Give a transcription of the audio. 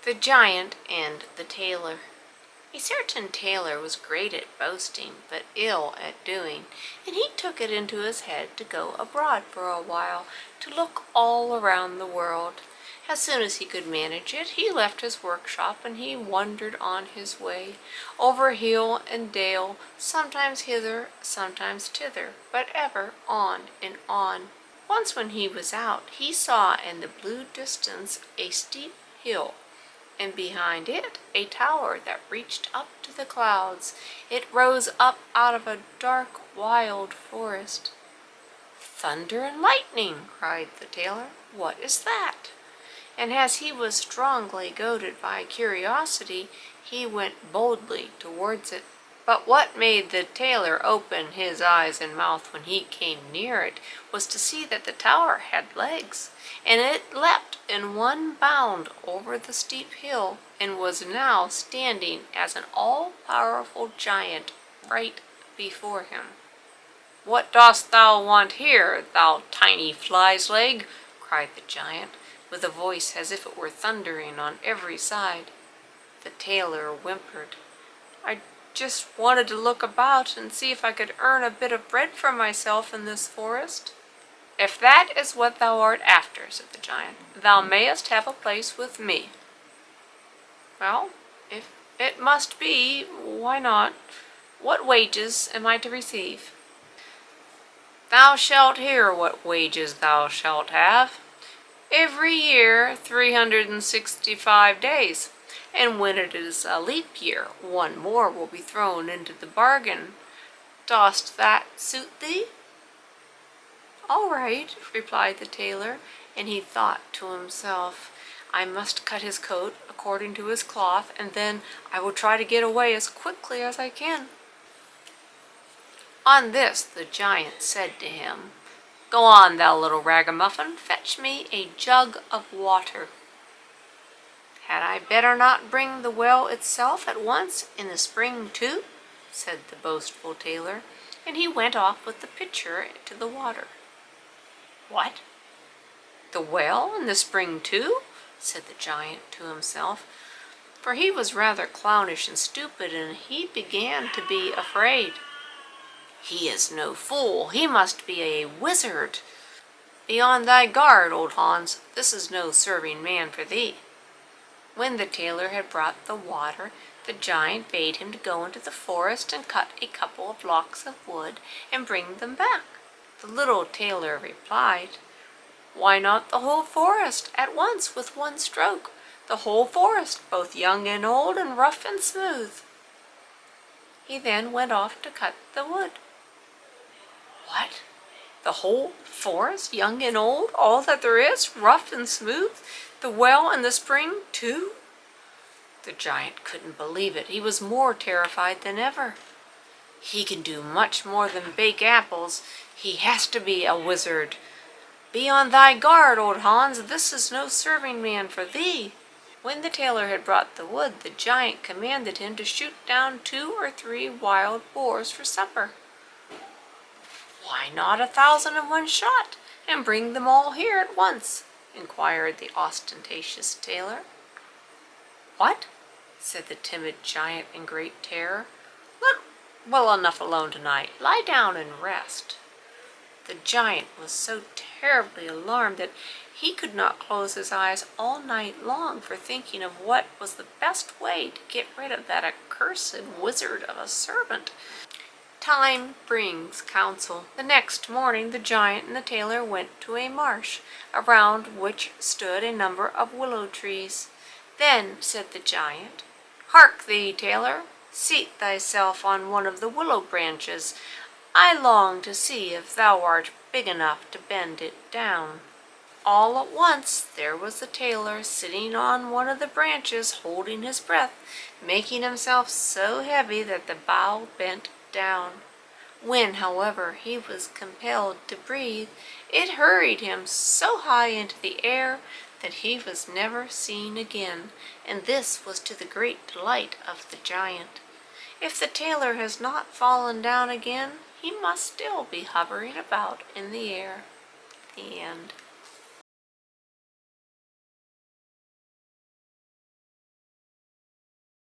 The Giant and the Tailor. A certain tailor was great at boasting, but ill at doing, and he took it into his head to go abroad for a while, to look all around the world. As soon as he could manage it, he left his workshop, and he wandered on his way, over hill and dale, sometimes hither, sometimes thither, but ever on and on. Once when he was out, he saw in the blue distance a steep hill, and behind it a tower that reached up to the clouds. It rose up out of a dark, wild forest. "Thunder and lightning!" cried the tailor. "What is that?" And as he was strongly goaded by curiosity, he went boldly towards it. But what made the tailor open his eyes and mouth when he came near it was to see that the tower had legs, and it leapt in one bound over the steep hill, and was now standing as an all-powerful giant right before him. "What dost thou want here, thou tiny fly's leg?" cried the giant, with a voice as if it were thundering on every side. The tailor whimpered. "I just wanted to look about and see if I could earn a bit of bread for myself in this forest." "If that is what thou art after," said the giant, "thou mayest have a place with me." "Well, if it must be, why not? What wages am I to receive?" "Thou shalt hear what wages thou shalt have. Every year 365 days. And when it is a leap year, one more will be thrown into the bargain. Dost that suit thee?" "All right," replied the tailor, and he thought to himself, "I must cut his coat according to his cloth, and then I will try to get away as quickly as I can." On this the giant said to him, "Go on, thou little ragamuffin, fetch me a jug of water." "Had I better not bring the well itself at once in the spring too?" said the boastful tailor, and he went off with the pitcher to the water. "What? The well in the spring too?" said the giant to himself, for he was rather clownish and stupid, and he began to be afraid. "He is no fool, he must be a wizard. Be on thy guard, old Hans, this is no serving man for thee." When the tailor had brought the water, the giant bade him to go into the forest and cut a couple of blocks of wood and bring them back. The little tailor replied, "Why not the whole forest at once with one stroke? The whole forest, both young and old, and rough and smooth." He then went off to cut the wood. "What? The whole forest, young and old, all that there is, rough and smooth, the well in the spring too?" The giant couldn't believe it. He was more terrified than ever. "He can do much more than bake apples. He has to be a wizard. Be on thy guard, old Hans, this is no serving man for thee." When the tailor had brought the wood, the giant commanded him to shoot down 2 or 3 wild boars for supper. "Why not 1,000 in one shot, and bring them all here at once?" inquired the ostentatious tailor. "What?" said the timid giant in great terror. "Let well enough alone tonight. Lie down and rest." The giant was so terribly alarmed that he could not close his eyes all night long for thinking of what was the best way to get rid of that accursed wizard of a servant. Time brings counsel. The next morning the giant and the tailor went to a marsh, around which stood a number of willow trees. Then said the giant, "Hark thee, tailor, seat thyself on one of the willow branches. I long to see if thou art big enough to bend it down." All at once there was the tailor sitting on one of the branches, holding his breath, making himself so heavy that the bough bent down. When, however, he was compelled to breathe, it hurried him so high into the air that he was never seen again, and this was to the great delight of the giant. If the tailor has not fallen down again, he must still be hovering about in the air. The end.